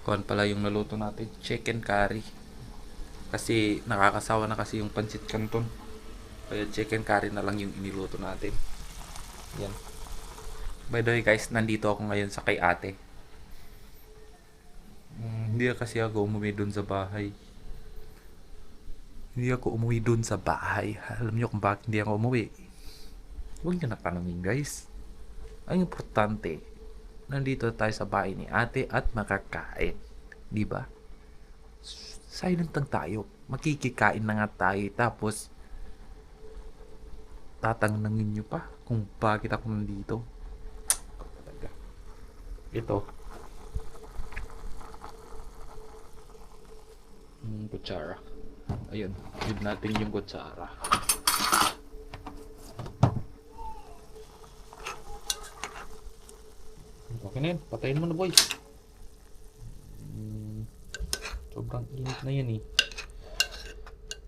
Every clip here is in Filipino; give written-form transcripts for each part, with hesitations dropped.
Kuhan pala yung naluto natin, chicken curry. Kasi nakakasawa na kasi yung pancit canton. Kaya chicken curry na lang yung iniluto natin. Yan. By the way guys, nandito ako ngayon sa kay ate. Hindi kasi ako umuwi dun sa bahay. Hindi ako umuwi dun sa bahay. Alam niyo kung bakit hindi ako umuwi? Huwag niyo na tanongin guys. Ang importante, nandito tayo sa bahay ni ate at makakain. Di ba? Silent lang tayo. Makikikain na nga tayo. Tapos, tatanungin nyo pa kung bakit ako nandito. Talaga. Ito. Kutsara. Ayun. Yun natin yung kutsara. Okay na yan. Patayin mo na boy. Sobrang init na yan eh.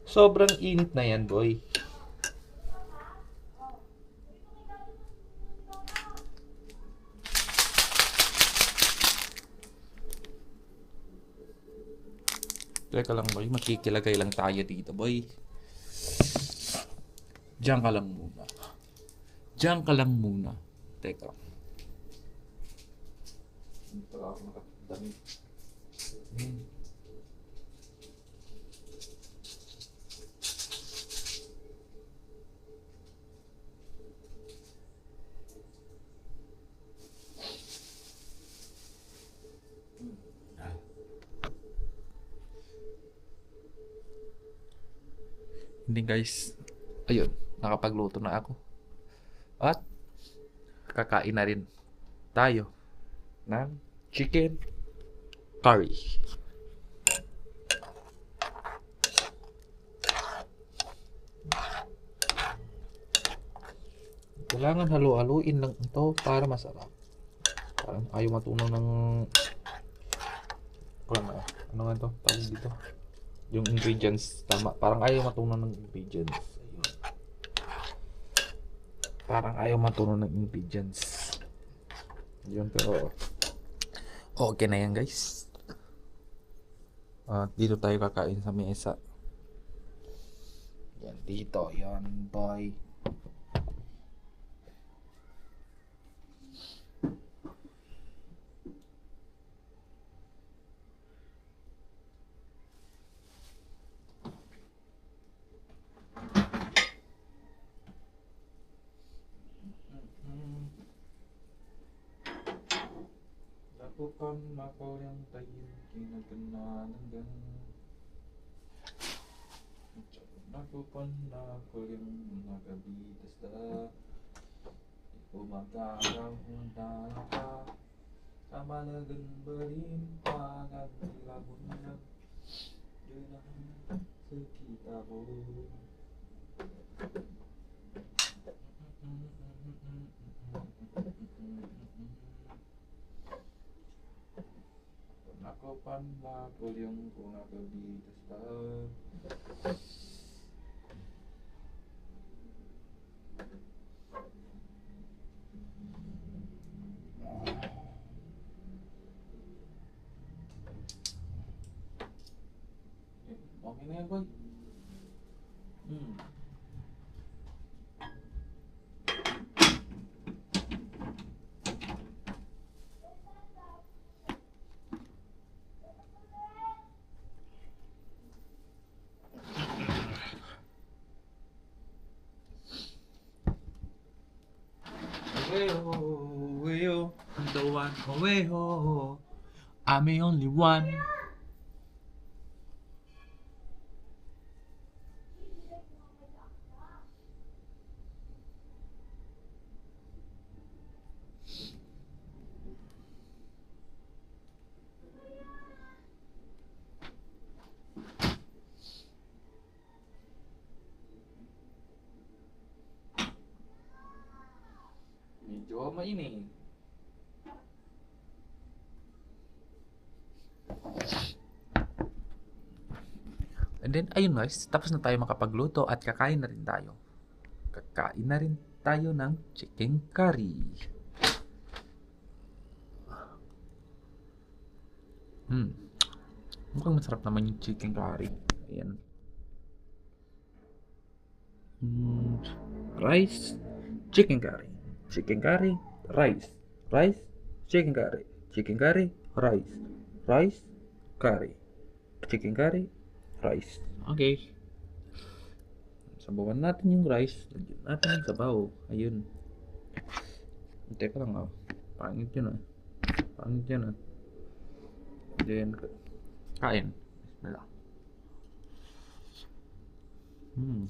Sobrang init na yan boy. Teka lang boy, makikilagay lang tayo dito boy. Diyan ka lang muna. Diyan ka lang muna. Teka. Dito ako nakatdamit. Hindi guys. Ayun, nakapagluto na ako. At kakain na rin tayo ng chicken curry. Kailangan halu-haluin lang ito para masarap. Parang ayaw matunaw ng ano nga ito? Tawag dito. Yung ingredients, tama. Parang ayaw matunaw ng ingredients. Ayun. Parang ayaw matunaw ng ingredients. Yun, pero okay na yan guys. Dito tayo kakain sa mesa. Yan, dito. Yan, boy. Lakukan ako yung tayo, kinagananan. Lakukan ako yung nagabitas na. Umagaraw na ka. Kamalagan ba rin pagkakilabon na. Yun ang sakita mo. Ako panlako yung kung nagabitas na. Okay na yan boy. Away-ho, the one, away-ho, I'm the only one. Medyo mainit. And then, ayun guys, tapos na tayo makapagluto at kakain na rin tayo. Kakain na rin tayo ng chicken curry. Hmm. Mukhang masarap naman yung chicken curry. Ayan. Hmm. Rice, chicken curry. Chicken curry, rice. Rice, chicken curry. Chicken curry, rice. Rice, curry. Chicken curry, rice. Okay. Sabawan natin yung rice. Lagyan natin yung sabaw. Ayun. Teka lang ah. Pangit yun ah. Pangit yun ah. Then, kain. Bismillah. Hmm.